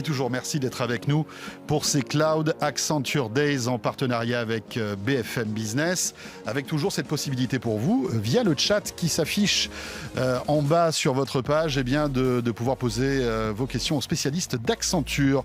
Et toujours merci d'être avec nous pour ces Cloud Accenture Days en partenariat avec BFM Business, avec toujours cette possibilité pour vous, via le chat qui s'affiche en bas sur votre page, eh bien de pouvoir poser vos questions aux spécialistes d'Accenture.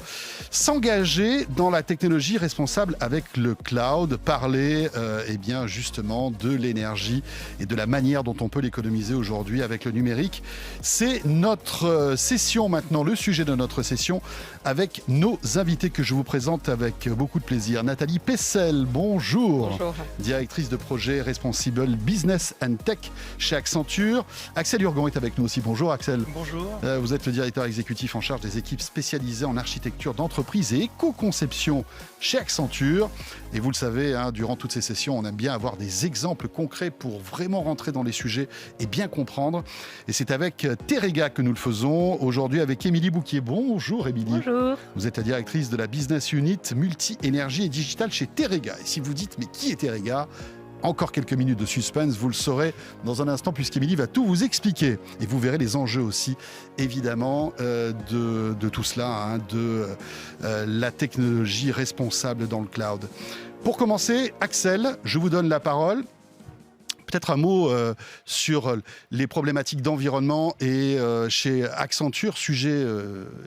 S'engager dans la technologie responsable avec le cloud, parler eh bien justement de l'énergie et de la manière dont on peut l'économiser aujourd'hui avec le numérique. C'est notre session maintenant, le sujet de notre session, avec nos invités que je vous présente avec beaucoup de plaisir. Nathalie Pessel, bonjour. Bonjour. Directrice de projet Responsible Business and Tech chez Accenture. Axel Urgan est avec nous aussi. Bonjour Axel. Bonjour. Vous êtes le directeur exécutif en charge des équipes spécialisées en architecture d'entreprise et éco-conception chez Accenture. Et vous le savez, durant toutes ces sessions, on aime bien avoir des exemples concrets pour vraiment rentrer dans les sujets et bien comprendre. Et c'est avec Terega que nous le faisons. Aujourd'hui avec Émilie Bouquier. Bonjour Émilie. Bonjour. Vous êtes la directrice de la Business Unit Multi-Énergie et Digital chez Terega. Et si vous dites, mais qui est Terega ? Encore quelques minutes de suspense, vous le saurez dans un instant puisqu'Émilie va tout vous expliquer. Et vous verrez les enjeux aussi, évidemment, de tout cela, de la technologie responsable dans le cloud. Pour commencer, Axel, je vous donne la parole. Peut-être un mot sur les problématiques d'environnement et chez Accenture, sujet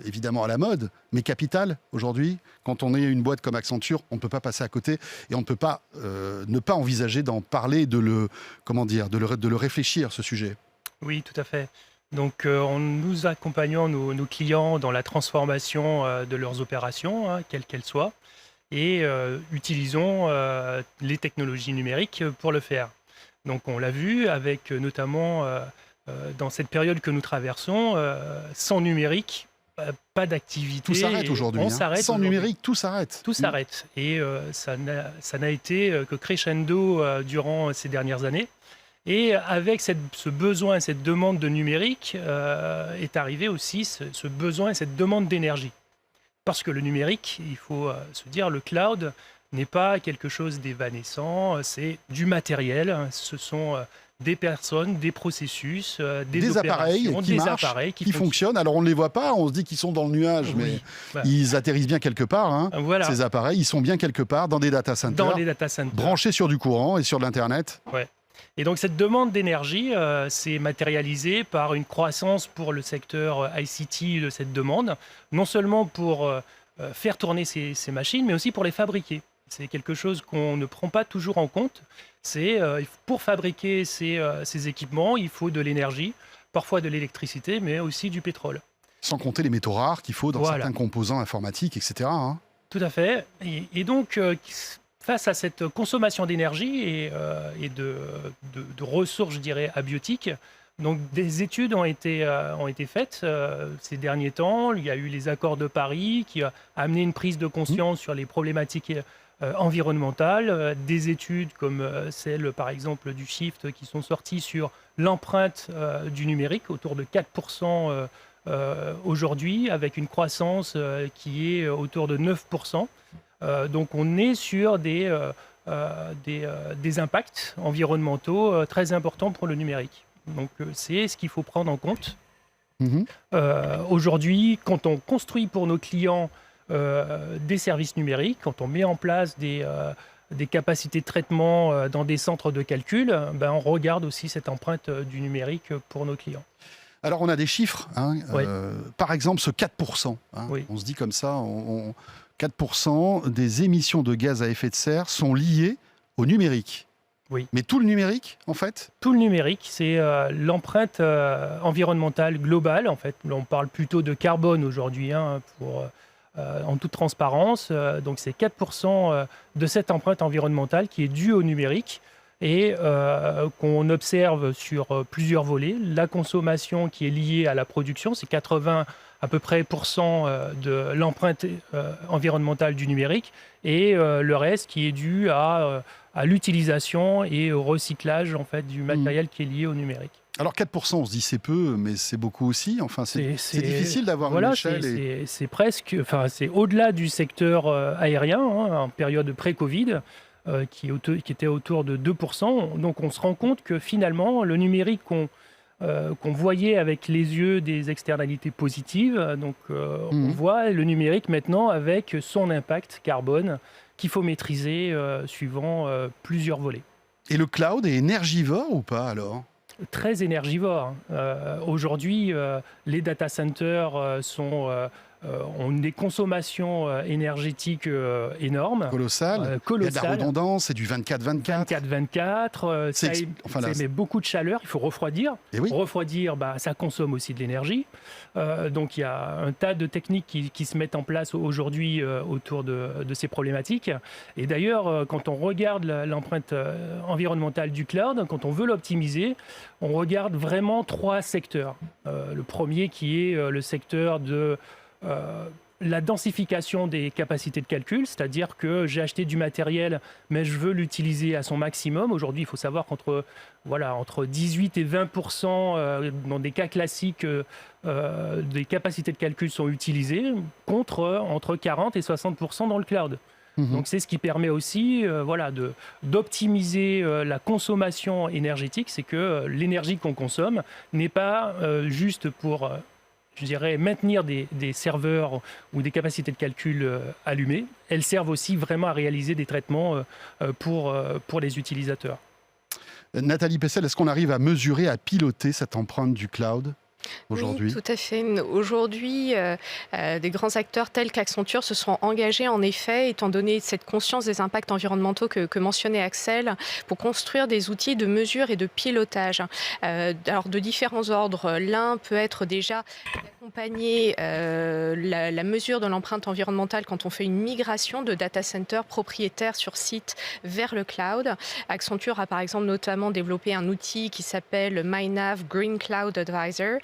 évidemment à la mode, mais capital aujourd'hui. Quand on est une boîte comme Accenture, on ne peut pas passer à côté et on ne peut pas ne pas envisager d'en parler, de le réfléchir, ce sujet. Oui, tout à fait. Donc, nous accompagnons nos clients dans la transformation de leurs opérations, quelles qu'elles soient, et utilisons les technologies numériques pour le faire. Donc on l'a vu avec notamment dans cette période que nous traversons, sans numérique, pas d'activité. Tout s'arrête aujourd'hui. On s'arrête sans aujourd'hui. numérique, tout s'arrête. Tout s'arrête. Et ça n'a été que crescendo durant ces dernières années. Et avec ce besoin, cette demande de numérique, est arrivé aussi ce besoin et cette demande d'énergie. Parce que le numérique, il faut se dire, le cloud n'est pas quelque chose d'évanescent, c'est du matériel, ce sont des personnes, des processus, des appareils qui marchent, qui fonctionnent. Alors on ne les voit pas, on se dit qu'ils sont dans le nuage, mais ils atterrissent bien quelque part. Voilà. Ces appareils, ils sont bien quelque part dans des data centers, branchés sur du courant et sur l'Internet. Ouais. Et donc cette demande d'énergie s'est matérialisée par une croissance pour le secteur ICT de cette demande, non seulement pour faire tourner ces machines, mais aussi pour les fabriquer. C'est quelque chose qu'on ne prend pas toujours en compte. Pour fabriquer ces équipements, il faut de l'énergie, parfois de l'électricité, mais aussi du pétrole. Sans compter les métaux rares qu'il faut dans certains composants informatiques, etc. Tout à fait. Et donc, face à cette consommation d'énergie et de ressources, je dirais, abiotiques, donc des études ont été faites ces derniers temps. Il y a eu les accords de Paris qui a amené une prise de conscience sur les problématiques environnementales, des études comme celle par exemple du Shift qui sont sorties sur l'empreinte du numérique, autour de 4% aujourd'hui, avec une croissance qui est autour de 9%. Donc on est sur des impacts environnementaux très importants pour le numérique. Donc c'est ce qu'il faut prendre en compte. Aujourd'hui, quand on construit pour nos clients des services numériques, quand on met en place des capacités de traitement dans des centres de calcul, on regarde aussi cette empreinte du numérique pour nos clients. Alors on a des chiffres, par exemple ce 4%, on se dit comme ça, 4% des émissions de gaz à effet de serre sont liées au numérique. Oui. Mais tout le numérique, en fait ? Tout le numérique, c'est l'empreinte environnementale globale, en fait. On parle plutôt de carbone aujourd'hui, en toute transparence. Donc c'est 4% de cette empreinte environnementale qui est due au numérique et qu'on observe sur plusieurs volets. La consommation qui est liée à la production, c'est 80 à peu près de l'empreinte environnementale du numérique et le reste qui est dû à l'utilisation et au recyclage en fait, du matériel qui est lié au numérique. Alors 4%, on se dit c'est peu, mais c'est beaucoup aussi. Enfin, c'est difficile d'avoir une échelle. C'est presque, c'est au-delà du secteur aérien, en période pré-Covid, qui était autour de 2%. Donc on se rend compte que finalement, le numérique qu'on voyait avec les yeux des externalités positives. Donc, on voit le numérique maintenant avec son impact carbone qu'il faut maîtriser suivant plusieurs volets. Et le cloud est énergivore ou pas alors ? Très énergivore. Aujourd'hui, les data centers ont des consommations énergétiques énormes. Colossal. Il y a de la redondance, c'est du 24-24. 24-24, ça émet beaucoup de chaleur, il faut refroidir. Oui. Refroidir, ça consomme aussi de l'énergie. Donc il y a un tas de techniques qui se mettent en place aujourd'hui autour de ces problématiques. Et d'ailleurs, quand on regarde l'empreinte environnementale du cloud, quand on veut l'optimiser, on regarde vraiment 3 secteurs. Le premier qui est le secteur de la densification des capacités de calcul, c'est-à-dire que j'ai acheté du matériel, mais je veux l'utiliser à son maximum. Aujourd'hui, il faut savoir qu'entre 18 et 20% dans des cas classiques, des capacités de calcul sont utilisées, entre 40 et 60% dans le cloud. Donc c'est ce qui permet aussi d'optimiser la consommation énergétique, c'est que l'énergie qu'on consomme n'est pas juste pour maintenir des serveurs ou des capacités de calcul allumées. Elles servent aussi vraiment à réaliser des traitements pour les utilisateurs. Nathalie Pessel, est-ce qu'on arrive à mesurer, à piloter cette empreinte du cloud aujourd'hui? Oui, tout à fait. Aujourd'hui, des grands acteurs tels qu'Accenture se sont engagés en effet, étant donné cette conscience des impacts environnementaux que mentionnait Axel, pour construire des outils de mesure et de pilotage. Alors de différents ordres. L'un peut être déjà d'accompagner la mesure de l'empreinte environnementale quand on fait une migration de data centers propriétaires sur site vers le cloud. Accenture a par exemple notamment développé un outil qui s'appelle MyNav Green Cloud Advisor,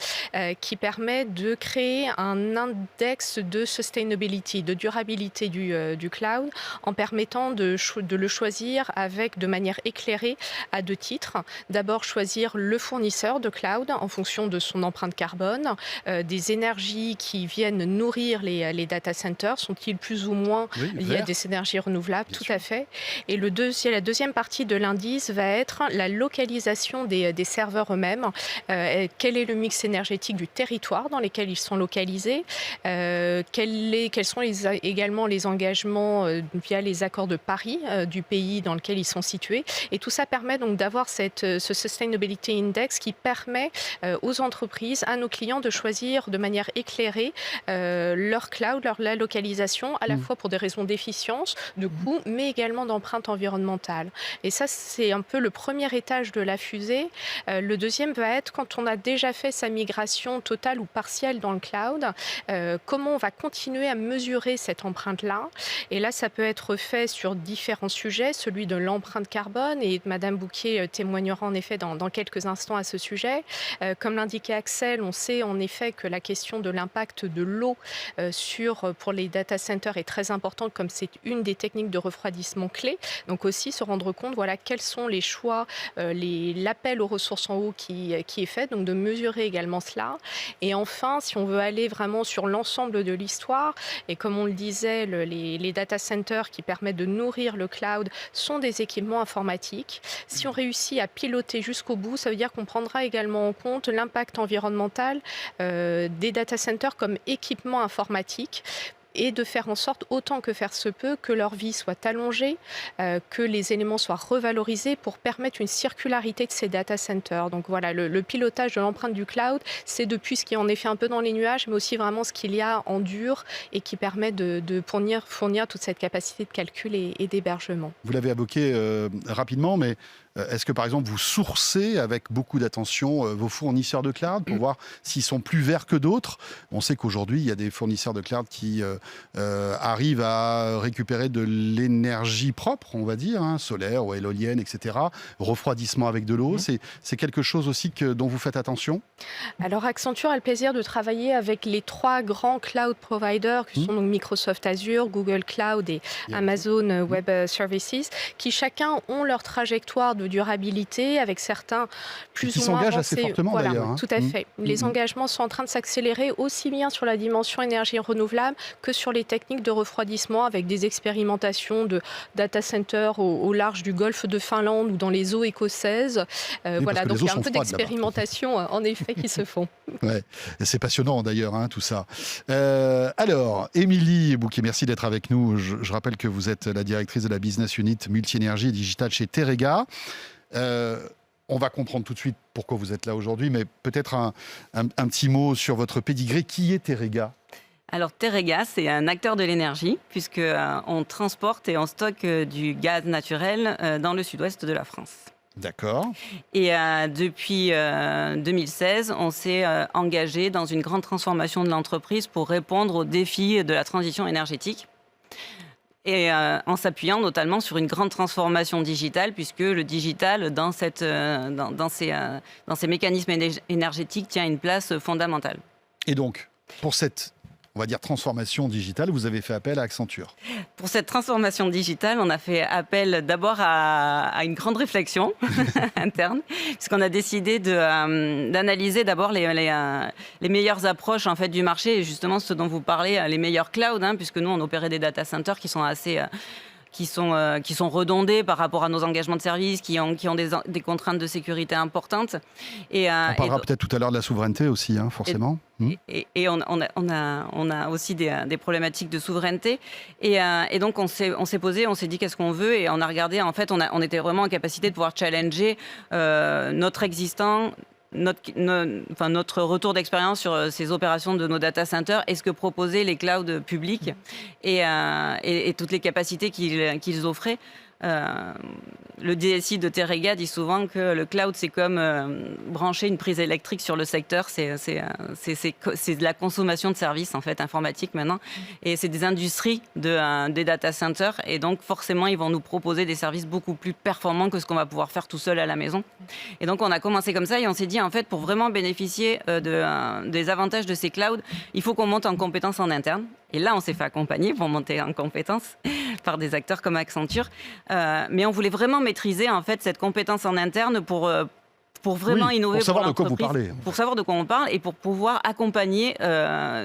qui permet de créer un index de sustainability, de durabilité du cloud, en permettant de le choisir de manière éclairée à 2 titres. D'abord, choisir le fournisseur de cloud en fonction de son empreinte carbone, des énergies qui viennent nourrir les data centers, sont-ils plus ou moins liés à des énergies renouvelables? Tout à fait. Et la deuxième partie de l'indice va être la localisation des serveurs eux-mêmes. Quel est le mix énergétique du territoire dans lesquels ils sont localisés, quels sont également les engagements via les accords de Paris du pays dans lequel ils sont situés. Et tout ça permet donc d'avoir ce Sustainability Index qui permet aux entreprises, à nos clients de choisir de manière éclairée leur cloud, la localisation, à la fois pour des raisons d'efficience, de coût, mais également d'empreinte environnementale. Et ça, c'est un peu le premier étage de la fusée. Le deuxième va être quand on a déjà fait sa migration totale ou partielle dans le cloud, comment on va continuer à mesurer cette empreinte-là. Et là, ça peut être fait sur différents sujets, celui de l'empreinte carbone, et Madame Bouquier témoignera en effet dans quelques instants à ce sujet. Comme l'indiquait Axel, on sait en effet que la question de l'impact de l'eau pour les data centers est très importante, comme c'est une des techniques de refroidissement clés. Donc aussi se rendre compte, quels sont les choix, l'appel aux ressources en eau qui est fait, donc de mesurer également cela. Et enfin, si on veut aller vraiment sur l'ensemble de l'histoire, et comme on le disait, les data centers qui permettent de nourrir le cloud sont des équipements informatiques. Si on réussit à piloter jusqu'au bout, ça veut dire qu'on prendra également en compte l'impact environnemental des data centers comme équipements informatiques, et de faire en sorte, autant que faire se peut, que leur vie soit allongée, que les éléments soient revalorisés pour permettre une circularité de ces data centers. Donc voilà, le pilotage de l'empreinte du cloud, c'est depuis ce qui est en effet un peu dans les nuages, mais aussi vraiment ce qu'il y a en dur et qui permet de fournir toute cette capacité de calcul et d'hébergement. Vous l'avez évoqué rapidement, mais est-ce que par exemple vous sourcez avec beaucoup d'attention vos fournisseurs de cloud pour voir s'ils sont plus verts que d'autres? On sait qu'aujourd'hui, il y a des fournisseurs de cloud qui arrivent à récupérer de l'énergie propre, on va dire, solaire ou éolienne, etc. Refroidissement avec de l'eau, c'est quelque chose aussi dont vous faites attention? Alors Accenture a le plaisir de travailler avec les 3 grands cloud providers qui sont donc Microsoft Azure, Google Cloud et Amazon Web Services, qui chacun ont leur trajectoire de durabilité, avec certains plus ou moins avancés. Qui s'engagent assez fortement d'ailleurs. Tout à fait. Les engagements sont en train de s'accélérer aussi bien sur la dimension énergie renouvelable que sur les techniques de refroidissement avec des expérimentations de data center au large du golfe de Finlande ou dans les eaux écossaises. Voilà, donc il y a un peu d'expérimentation en effet qui se font. Ouais. C'est passionnant d'ailleurs, tout ça. Alors, Émilie Bouquet, merci d'être avec nous. Je rappelle que vous êtes la directrice de la Business Unit Multi-Énergie et Digital chez Teréga. On va comprendre tout de suite pourquoi vous êtes là aujourd'hui, mais peut-être un petit mot sur votre pédigré. Qui est Teréga ? Alors Teréga, c'est un acteur de l'énergie, puisqu'on transporte et on stocke du gaz naturel dans le sud-ouest de la France. D'accord. Et depuis 2016, on s'est engagé dans une grande transformation de l'entreprise pour répondre aux défis de la transition énergétique. Et en s'appuyant notamment sur une grande transformation digitale, puisque le digital, dans ces mécanismes énergétiques, tient une place fondamentale. Et donc, pour cette, on va dire, transformation digitale, vous avez fait appel à Accenture. Pour cette transformation digitale, on a fait appel d'abord à une grande réflexion interne, puisqu'on a décidé d'analyser d'abord les meilleures approches en fait, du marché, et justement ce dont vous parlez, les meilleurs clouds, puisque nous, on opérait des data centers qui sont assez... qui sont redondés par rapport à nos engagements de service, qui ont des contraintes de sécurité importantes. On parlera peut-être tout à l'heure de la souveraineté aussi, forcément. Et on a aussi des problématiques de souveraineté. Et donc, on s'est posé, on s'est dit qu'est-ce qu'on veut, et on a regardé, en fait, on était vraiment en capacité de pouvoir challenger notre existant, notre retour d'expérience sur ces opérations de nos data centers et ce que proposaient les clouds publics et toutes les capacités qu'ils offraient. Le DSI de Teréga dit souvent que le cloud, c'est comme brancher une prise électrique sur le secteur. C'est de la consommation de services en fait, informatiques maintenant. Et c'est des industries des data centers. Et donc, forcément, ils vont nous proposer des services beaucoup plus performants que ce qu'on va pouvoir faire tout seul à la maison. Et donc, on a commencé comme ça et on s'est dit, en fait, pour vraiment bénéficier des avantages de ces clouds, il faut qu'on monte en compétences en interne. Et là, on s'est fait accompagner pour monter en compétences par des acteurs comme Accenture. Mais on voulait vraiment maîtriser en fait cette compétence en interne pour vraiment innover pour savoir de quoi vous parlez. Pour savoir de quoi on parle et pour pouvoir accompagner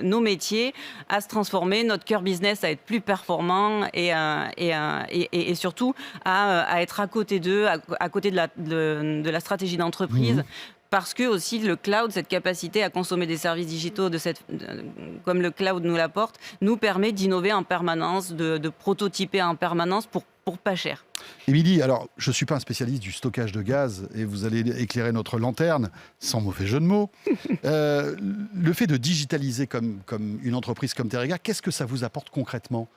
nos métiers à se transformer, notre cœur business à être plus performant et surtout à être à côté d'eux, à côté de la stratégie d'entreprise. Parce que aussi le cloud, cette capacité à consommer des services digitaux comme le cloud nous l'apporte, nous permet d'innover en permanence, de prototyper en permanence pour pas cher. Émilie, alors je ne suis pas un spécialiste du stockage de gaz et vous allez éclairer notre lanterne, sans mauvais jeu de mots. Le fait de digitaliser comme une entreprise comme Teréga, qu'est-ce que ça vous apporte concrètement,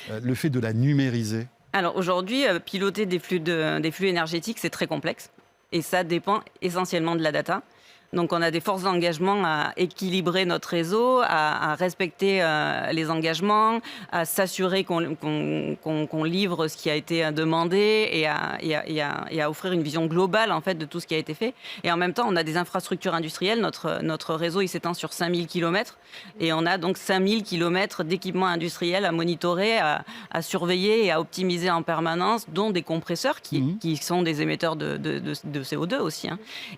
le fait de la numériser ? Alors aujourd'hui, piloter des flux énergétiques, c'est très complexe. Et ça dépend essentiellement de la data. Donc on a des forces d'engagement à équilibrer notre réseau, à respecter les engagements, à s'assurer qu'on livre ce qui a été demandé et à offrir une vision globale en fait, de tout ce qui a été fait. Et en même temps, on a des infrastructures industrielles. Notre réseau il s'étend sur 5000 km et on a donc 5000 km d'équipements industriels à monitorer, à surveiller et à optimiser en permanence, dont des compresseurs qui sont des émetteurs de CO2 aussi.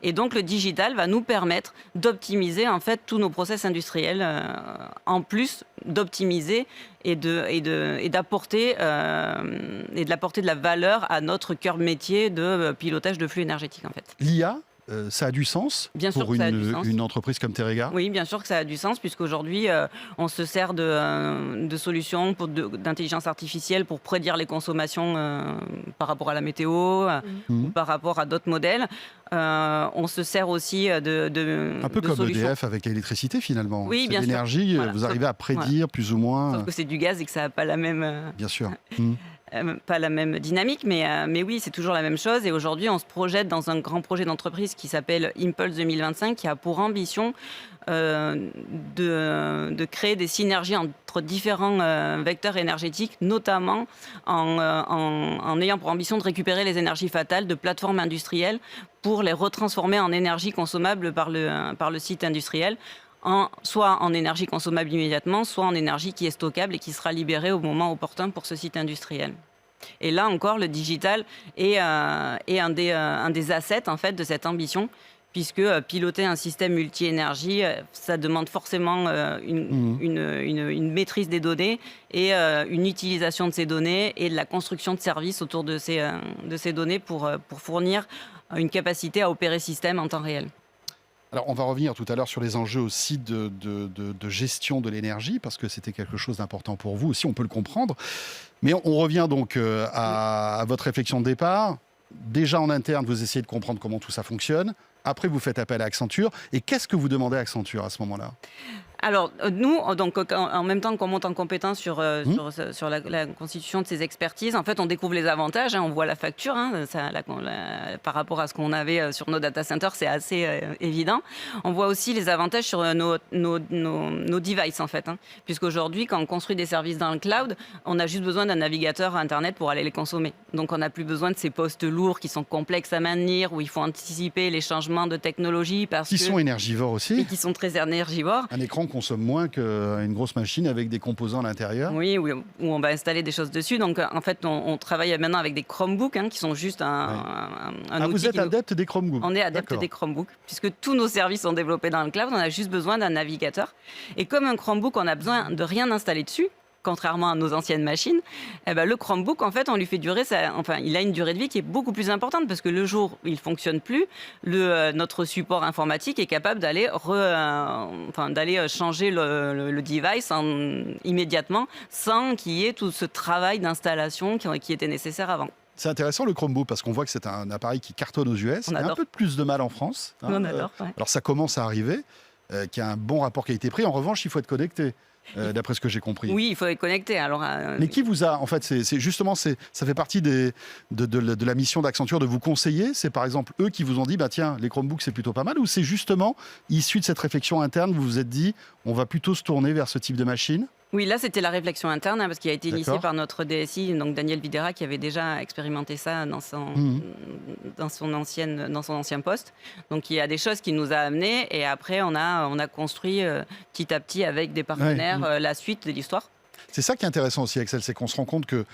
Et donc le digital va nous permettre d'optimiser en fait tous nos process industriels, en plus d'optimiser et d'apporter de la valeur à notre cœur métier de pilotage de flux énergétiques en fait. L'IA, ça a du sens pour une entreprise comme Teréga ? Oui, bien sûr que ça a du sens, puisqu'aujourd'hui, on se sert de solutions d'intelligence artificielle pour prédire les consommations par rapport à la météo, ou par rapport à d'autres modèles. On se sert aussi de un peu comme solutions. EDF avec l'électricité, finalement. Oui, bien sûr. L'énergie, vous arrivez à prédire plus ou moins... Sauf que c'est du gaz et que ça n'a pas la même... Bien sûr. Pas la même dynamique, mais oui, c'est toujours la même chose. Et aujourd'hui, on se projette dans un grand projet d'entreprise qui s'appelle Impulse 2025, qui a pour ambition de créer des synergies entre différents vecteurs énergétiques, notamment en ayant pour ambition de récupérer les énergies fatales de plateformes industrielles pour les retransformer en énergie consommable par le site industriel. Soit en énergie consommable immédiatement, soit en énergie qui est stockable et qui sera libérée au moment opportun pour ce site industriel. Et là encore, le digital est un des assets en fait, de cette ambition, puisque piloter un système multi-énergie, ça demande forcément une maîtrise des données et une utilisation de ces données et de la construction de services autour de ces données pour fournir une capacité à opérer système en temps réel. Alors, on va revenir tout à l'heure sur les enjeux aussi de gestion de l'énergie, parce que c'était quelque chose d'important pour vous aussi, on peut le comprendre. Mais on revient donc à votre réflexion de départ. Déjà en interne, vous essayez de comprendre comment tout ça fonctionne. Après, vous faites appel à Accenture. Et qu'est-ce que vous demandez à Accenture à ce moment-là ? Alors, nous, donc, en même temps qu'on monte en compétence sur la constitution de ces expertises, en fait, on découvre les avantages, on voit la facture, par rapport à ce qu'on avait sur nos data centers, c'est assez évident. On voit aussi les avantages sur nos devices, en fait, puisqu'aujourd'hui, quand on construit des services dans le cloud, on a juste besoin d'un navigateur Internet pour aller les consommer. Donc, on n'a plus besoin de ces postes lourds qui sont complexes à maintenir, où il faut anticiper les changements de technologie. Qui sont énergivores aussi. Et qui sont très énergivores. Un écran consomme moins qu'une grosse machine avec des composants à l'intérieur. Oui, où on va installer des choses dessus. Donc, en fait, on travaille maintenant avec des Chromebooks qui sont juste un outil. Vous êtes adepte des Chromebooks. On est adepte des Chromebooks, puisque tous nos services sont développés dans le cloud. On a juste besoin d'un navigateur. Et comme un Chromebook, on n'a besoin de rien installer dessus, contrairement à nos anciennes machines, le Chromebook, en fait, on lui fait durer, il a une durée de vie qui est beaucoup plus importante parce que le jour où il ne fonctionne plus, notre support informatique est capable d'aller changer le device immédiatement sans qu'il y ait tout ce travail d'installation qui était nécessaire avant. C'est intéressant le Chromebook parce qu'on voit que c'est un appareil qui cartonne aux US. Il y a un peu plus de mal en France. On adore, ouais. Alors ça commence à arriver, qui a un bon rapport qualité-prix. En revanche, il faut être connecté. D'après ce que j'ai compris. Oui, il faut être connecté. Alors, mais qui vous a, en fait, c'est justement, ça fait partie de la mission d'Accenture de vous conseiller. C'est par exemple eux qui vous ont dit, tiens, les Chromebooks c'est plutôt pas mal, ou c'est justement issu de cette réflexion interne, vous vous êtes dit, on va plutôt se tourner vers ce type de machine. Oui, là, c'était la réflexion interne, parce qu'il a été initié par notre DSI, donc Daniel Videra, qui avait déjà expérimenté ça dans son ancien poste. Donc, il y a des choses qui nous a amenés, et après, on a construit petit à petit avec des partenaires la suite de l'histoire. C'est ça qui est intéressant aussi, Axel, c'est qu'on se rend compte que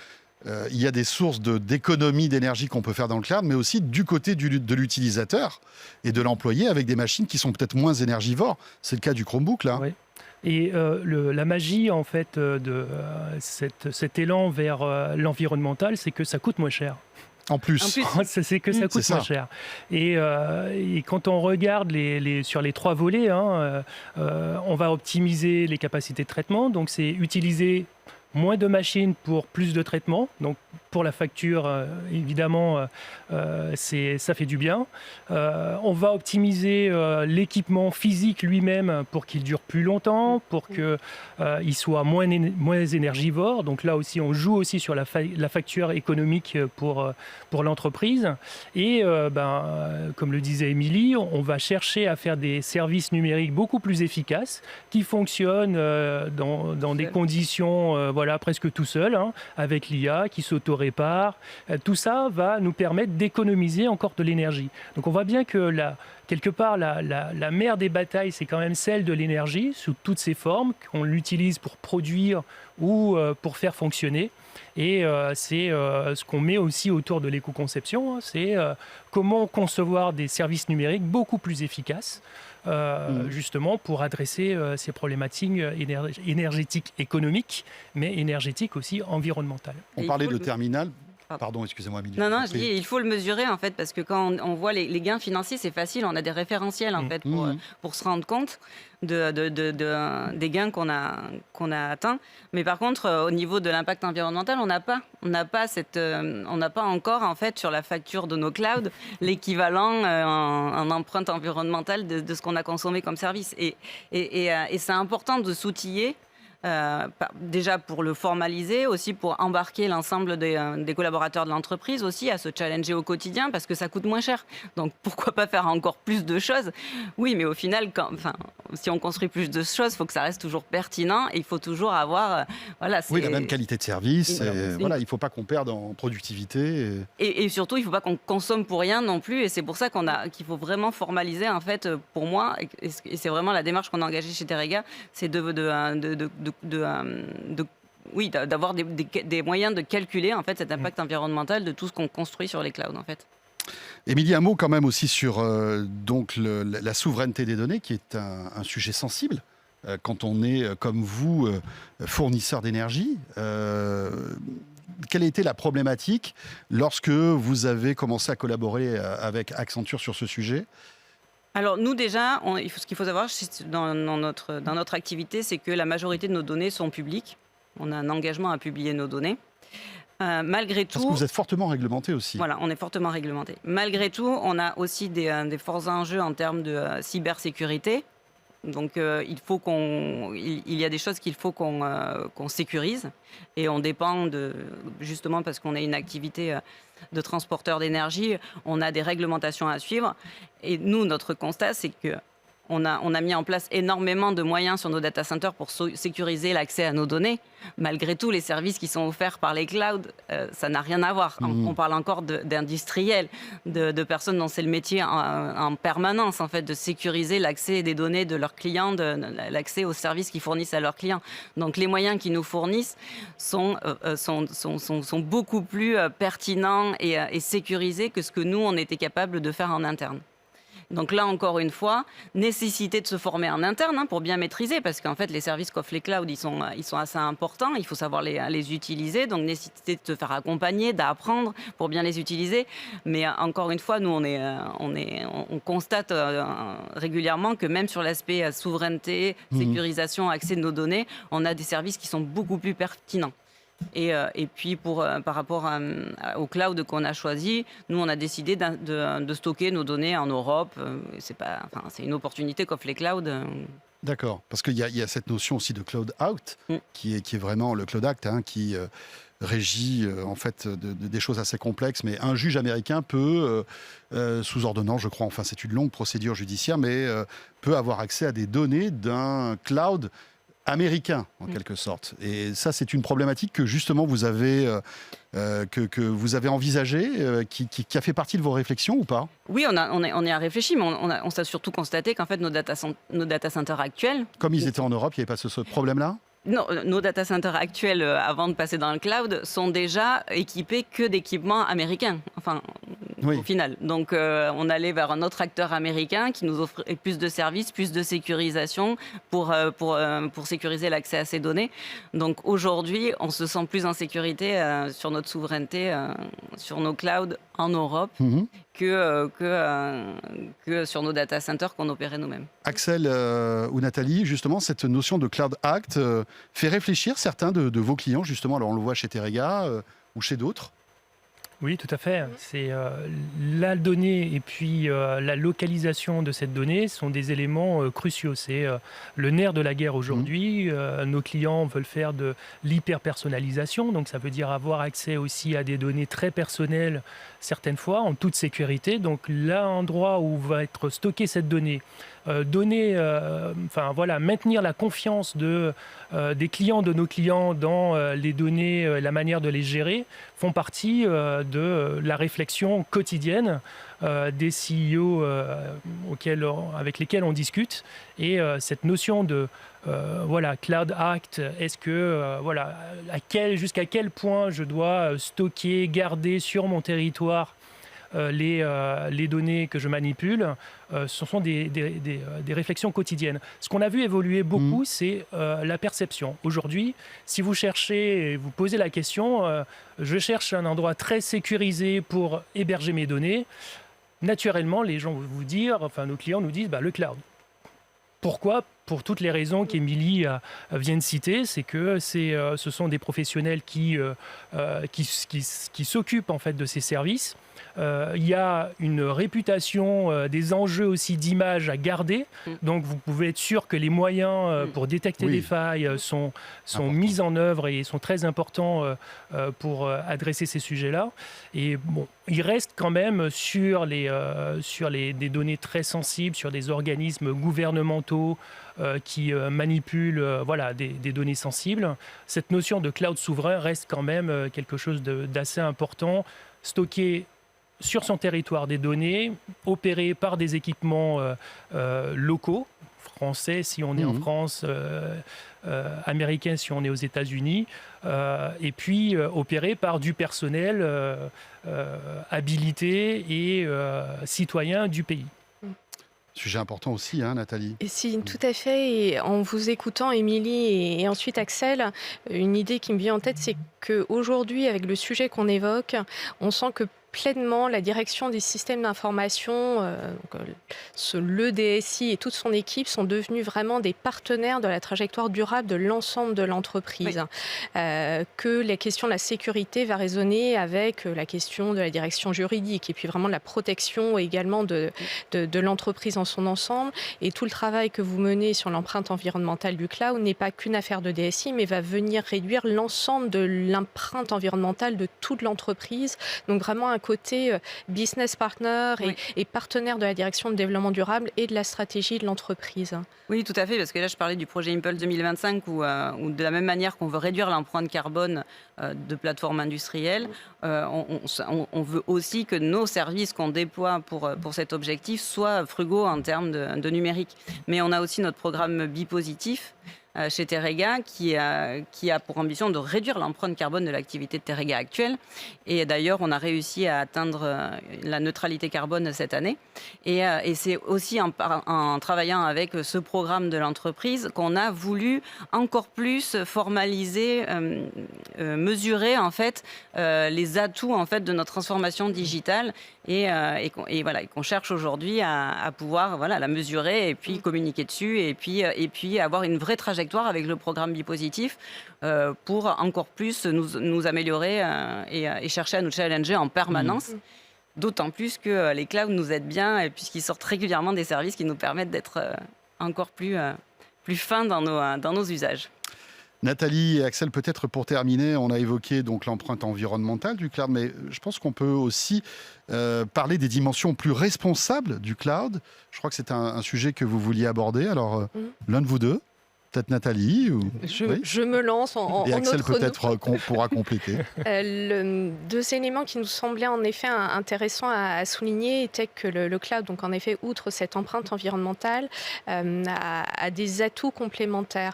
il y a des sources d'économie d'énergie qu'on peut faire dans le cloud, mais aussi du côté de l'utilisateur et de l'employé avec des machines qui sont peut-être moins énergivores. C'est le cas du Chromebook, là. Oui. Et la magie, en fait, de cet élan vers l'environnemental, c'est que ça coûte moins cher. En plus. C'est que ça coûte moins cher. Et quand on regarde sur les 3 volets, on va optimiser les capacités de traitement. Donc, c'est utiliser moins de machines pour plus de traitement. Donc, pour la facture, évidemment, ça fait du bien. On va optimiser l'équipement physique lui-même pour qu'il dure plus longtemps, pour qu'il soit moins énergivore. Donc là aussi, on joue aussi sur la facture économique pour l'entreprise. Et comme le disait Émilie, on va chercher à faire des services numériques beaucoup plus efficaces, qui fonctionnent dans des conditions presque tout seul, avec l'IA, qui s'autorépare. Tout ça va nous permettre d'économiser encore de l'énergie. Donc on voit bien que quelque part, la mère des batailles, c'est quand même celle de l'énergie, sous toutes ses formes, qu'on l'utilise pour produire ou pour faire fonctionner. Et c'est ce qu'on met aussi autour de l'éco-conception, c'est comment concevoir des services numériques beaucoup plus efficaces, justement pour adresser ces problématiques énergétiques économiques, mais énergétiques aussi environnementales. On parlait de terminal. Pardon, excusez-moi, Amélie. Non, je dis, il faut le mesurer, en fait, parce que quand on voit les gains financiers, c'est facile, on a des référentiels, en fait, pour se rendre compte des gains qu'on a atteints. Mais par contre, au niveau de l'impact environnemental, on n'a pas encore, en fait, sur la facture de nos clouds, l'équivalent en empreinte environnementale de ce qu'on a consommé comme service. Et c'est important de s'outiller. Déjà pour le formaliser, aussi pour embarquer l'ensemble des collaborateurs de l'entreprise aussi à se challenger au quotidien parce que ça coûte moins cher. Donc pourquoi pas faire encore plus de choses ? Oui, mais au final, si on construit plus de choses, il faut que ça reste toujours pertinent et il faut toujours avoir la même qualité de service. Il ne faut pas qu'on perde en productivité. Et surtout, il ne faut pas qu'on consomme pour rien non plus. Et c'est pour ça qu'il faut vraiment formaliser, en fait, pour moi, et c'est vraiment la démarche qu'on a engagée chez Terega, c'est d'avoir des moyens de calculer en fait cet impact environnemental de tout ce qu'on construit sur les clouds en fait. Émilie, un mot quand même aussi sur donc la souveraineté des données, qui est un sujet sensible quand on est, comme vous, fournisseur d'énergie. Quelle a été la problématique lorsque vous avez commencé à collaborer avec Accenture sur ce sujet ? Alors nous déjà, ce qu'il faut savoir dans notre activité, c'est que la majorité de nos données sont publiques. On a un engagement à publier nos données. Malgré tout... Parce que vous êtes fortement réglementé aussi. Voilà, on est fortement réglementé. Malgré tout, on a aussi des forts enjeux en termes de cybersécurité. Donc il y a des choses qu'il faut qu'on sécurise. Et on dépend justement parce qu'on a une activité de transporteur d'énergie, on a des réglementations à suivre. Et nous, notre constat, c'est que on a mis en place énormément de moyens sur nos data centers pour sécuriser l'accès à nos données. Malgré tout, les services qui sont offerts par les clouds, ça n'a rien à voir. On parle encore d'industriels, de personnes dont c'est le métier en permanence, en fait, de sécuriser l'accès des données de leurs clients, l'accès aux services qu'ils fournissent à leurs clients. Donc les moyens qu'ils nous fournissent sont beaucoup plus pertinents et sécurisés que ce que nous, on était capable de faire en interne. Donc là, encore une fois, nécessité de se former en interne pour bien maîtriser, parce qu'en fait, les services qu'offrent les clouds, ils sont assez importants, il faut savoir les utiliser, donc nécessité de se faire accompagner, d'apprendre pour bien les utiliser. Mais encore une fois, nous, on constate régulièrement que même sur l'aspect souveraineté, sécurisation, accès de nos données, on a des services qui sont beaucoup plus pertinents. Et puis, par rapport au cloud qu'on a choisi, nous, on a décidé de stocker nos données en Europe. C'est une opportunité qu'offrent les clouds. D'accord, parce qu'il y a cette notion aussi de cloud out, qui est vraiment le Cloud Act, qui régit en fait des choses assez complexes. Mais un juge américain peut, sous ordonnance, je crois, enfin c'est une longue procédure judiciaire, mais peut avoir accès à des données d'un cloud américain, en quelque sorte. Et ça, c'est une problématique que, justement, vous avez, que vous avez envisagée, qui a fait partie de vos réflexions ou pas ? Oui, on y a réfléchi, mais on s'est surtout constaté qu'en fait, nos data centers actuels... Comme ils étaient en Europe, il n'y avait pas ce problème-là ? Non, nos data centers actuels, avant de passer dans le cloud, sont déjà équipés que d'équipements américains, au final. Donc, on allait vers un autre acteur américain qui nous offrait plus de services, plus de sécurisation pour sécuriser l'accès à ces données. Donc, aujourd'hui, on se sent plus en sécurité sur notre souveraineté, sur nos clouds en Europe, que sur nos data centers qu'on opérait nous-mêmes. Axel ou Nathalie, justement, cette notion de Cloud Act fait réfléchir certains de vos clients, justement. Alors, on le voit chez Terega ou chez d'autres. Oui, tout à fait. C'est la donnée et puis la localisation de cette donnée sont des éléments cruciaux. C'est le nerf de la guerre aujourd'hui. Nos clients veulent faire de l'hyper-personnalisation, donc ça veut dire avoir accès aussi à des données très personnelles, certaines fois, en toute sécurité. Donc l'endroit où va être stockée cette donnée, maintenir la confiance des clients de nos clients dans les données, la manière de les gérer, font partie de la réflexion quotidienne des CEO avec lesquels on discute. Et cette notion de Cloud Act, est-ce que jusqu'à quel point je dois stocker, garder sur mon territoire les données que je manipule, ce sont des réflexions quotidiennes. Ce qu'on a vu évoluer beaucoup, c'est la perception. Aujourd'hui, si vous cherchez et vous posez la question, je cherche un endroit très sécurisé pour héberger mes données, naturellement, les gens vont vous dire, nos clients nous disent, le cloud. Pourquoi ? Pour toutes les raisons qu'Émilie vient de citer, c'est que ce sont des professionnels qui s'occupent en fait de ces services. Il y a une réputation, des enjeux aussi d'image à garder. Donc, vous pouvez être sûr que les moyens pour détecter des failles sont mis en œuvre et sont très importants pour adresser ces sujets-là. Et bon, il reste quand même sur des données très sensibles, sur des organismes gouvernementaux qui manipulent des données sensibles. Cette notion de cloud souverain reste quand même quelque chose d'assez important. Stocker sur son territoire des données opérées par des équipements locaux, français si on est en France, américain si on est aux États-Unis, et puis opéré par du personnel habilité et citoyen du pays. Sujet important aussi, hein, Nathalie. Et si, tout à fait. Et en vous écoutant, Émilie, et ensuite Axel, une idée qui me vient en tête, c'est qu'aujourd'hui, avec le sujet qu'on évoque, on sent que pleinement la direction des systèmes d'information, le DSI et toute son équipe sont devenus vraiment des partenaires de la trajectoire durable de l'ensemble de l'entreprise. Oui. Que la question de la sécurité va résonner avec la question de la direction juridique et puis vraiment de la protection également de l'entreprise en son ensemble. Et tout le travail que vous menez sur l'empreinte environnementale du cloud n'est pas qu'une affaire de DSI, mais va venir réduire l'ensemble de l'empreinte environnementale de toute l'entreprise. Donc vraiment un côté business partner et partenaire de la direction de développement durable et de la stratégie de l'entreprise. Oui, tout à fait, parce que là, je parlais du projet Impulse 2025 où de la même manière qu'on veut réduire l'empreinte carbone de plateformes industrielles, on veut aussi que nos services qu'on déploie pour cet objectif soient frugaux en termes de numérique. Mais on a aussi notre programme Bipositif chez Teréga qui a pour ambition de réduire l'empreinte carbone de l'activité de Teréga actuelle. Et d'ailleurs, on a réussi à atteindre la neutralité carbone cette année. Et c'est aussi en travaillant avec ce programme de l'entreprise qu'on a voulu encore plus formaliser, mesurer en fait les atouts en fait de notre transformation digitale et qu'on cherche aujourd'hui à pouvoir la mesurer et puis communiquer dessus et puis avoir une vraie trajectoire avec le programme Bipositif pour encore plus nous améliorer et chercher à nous challenger en permanence. D'autant plus que les clouds nous aident bien puisqu'ils sortent régulièrement des services qui nous permettent d'être encore plus fins dans nos usages. Nathalie et Axel, peut-être pour terminer, on a évoqué donc l'empreinte environnementale du cloud, mais je pense qu'on peut aussi parler des dimensions plus responsables du cloud. Je crois que c'est un sujet que vous vouliez aborder. Alors, l'un de vous deux, peut-être Nathalie ou... Je me lance en et Axel notre peut-être pourra compléter. Deux éléments qui nous semblaient en effet intéressants à souligner étaient que le cloud, donc en effet, outre cette empreinte environnementale, a des atouts complémentaires.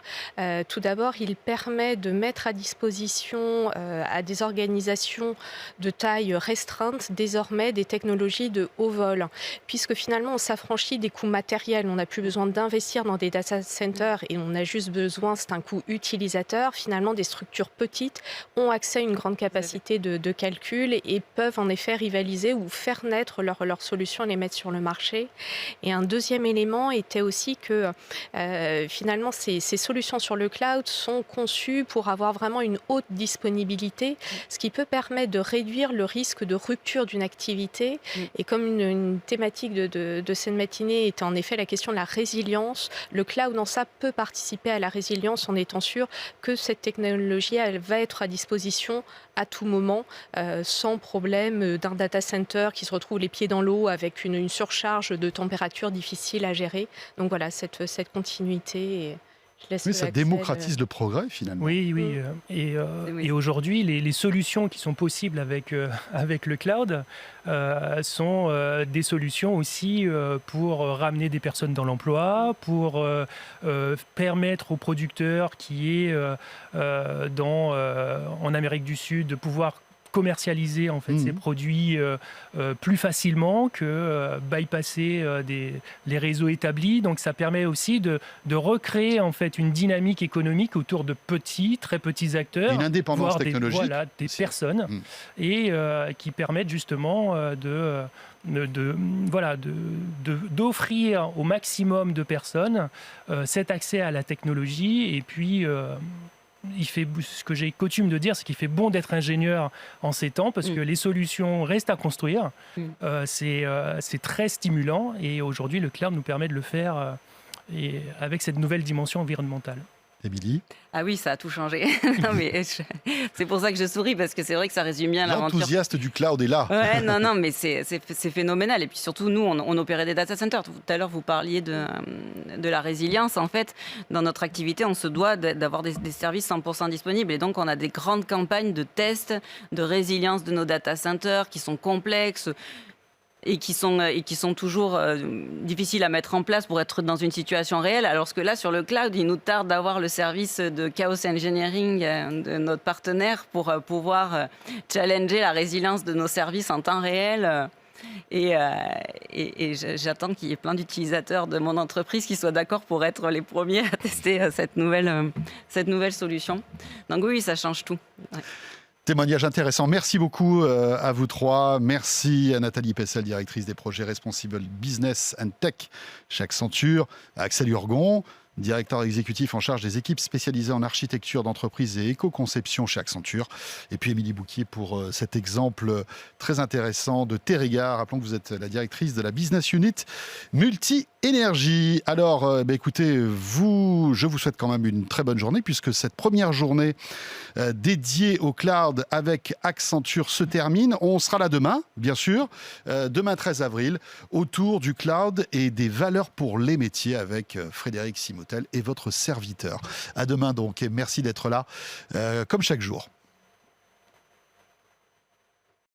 Tout d'abord, il permet de mettre à disposition à des organisations de taille restreinte désormais des technologies de haut vol, puisque finalement on s'affranchit des coûts matériels. On n'a plus besoin d'investir dans des data centers et on a juste besoin, c'est un coût utilisateur. Finalement, des structures petites ont accès à une grande capacité de calcul et peuvent en effet rivaliser ou faire naître leurs solutions et les mettre sur le marché. Et un deuxième élément était aussi que finalement, ces solutions sur le cloud sont conçues pour avoir vraiment une haute disponibilité, ce qui peut permettre de réduire le risque de rupture d'une activité. Et comme une thématique de cette matinée était en effet la question de la résilience, le cloud en ça peut participer à la résilience en étant sûr que cette technologie elle va être à disposition à tout moment sans problème d'un data center qui se retrouve les pieds dans l'eau avec une surcharge de température difficile à gérer. Donc voilà, cette continuité. Oui, ça démocratise le progrès finalement. Oui. Et aujourd'hui, les solutions qui sont possibles avec le cloud sont des solutions aussi pour ramener des personnes dans l'emploi, pour permettre aux producteurs qui est en Amérique du Sud de pouvoir commercialiser en fait ces produits plus facilement que bypasser les réseaux établis. Donc ça permet aussi de recréer en fait une dynamique économique autour de très petits acteurs, une indépendance technologique, des personnes et qui permettent justement d'offrir au maximum de personnes cet accès à la technologie et puis ce que j'ai coutume de dire, c'est qu'il fait bon d'être ingénieur en ces temps parce que les solutions restent à construire. C'est très stimulant et aujourd'hui, le cloud nous permet de le faire et avec cette nouvelle dimension environnementale. Émilie ? Ah oui, ça a tout changé. Non, mais c'est pour ça que je souris, parce que c'est vrai que ça résume bien l'aventure. L'enthousiaste du cloud est là. Ouais, non, mais c'est phénoménal. Et puis surtout, nous, on opérait des data centers. Tout à l'heure, vous parliez de la résilience. En fait, dans notre activité, on se doit d'avoir des services 100% disponibles. Et donc, on a des grandes campagnes de tests de résilience de nos data centers qui sont complexes. et qui sont toujours difficiles à mettre en place pour être dans une situation réelle. Alors que là, sur le cloud, il nous tarde d'avoir le service de Chaos Engineering de notre partenaire pour pouvoir challenger la résilience de nos services en temps réel. Et j'attends qu'il y ait plein d'utilisateurs de mon entreprise qui soient d'accord pour être les premiers à tester cette nouvelle solution. Donc oui, ça change tout. Ouais. Témoignage intéressant. Merci beaucoup à vous trois. Merci à Nathalie Pessel, directrice des projets Responsible Business and Tech chez Accenture, à Axel Urgon, directeur exécutif en charge des équipes spécialisées en architecture d'entreprise et éco-conception chez Accenture. Et puis Émilie Bouquier pour cet exemple très intéressant de Terega. Rappelons que vous êtes la directrice de la Business Unit Multi-Énergie. Alors, écoutez, je vous souhaite quand même une très bonne journée puisque cette première journée dédiée au cloud avec Accenture se termine. On sera là demain, bien sûr, demain 13 avril, autour du cloud et des valeurs pour les métiers avec Frédéric Simotel et votre serviteur. À demain donc et merci d'être là comme chaque jour.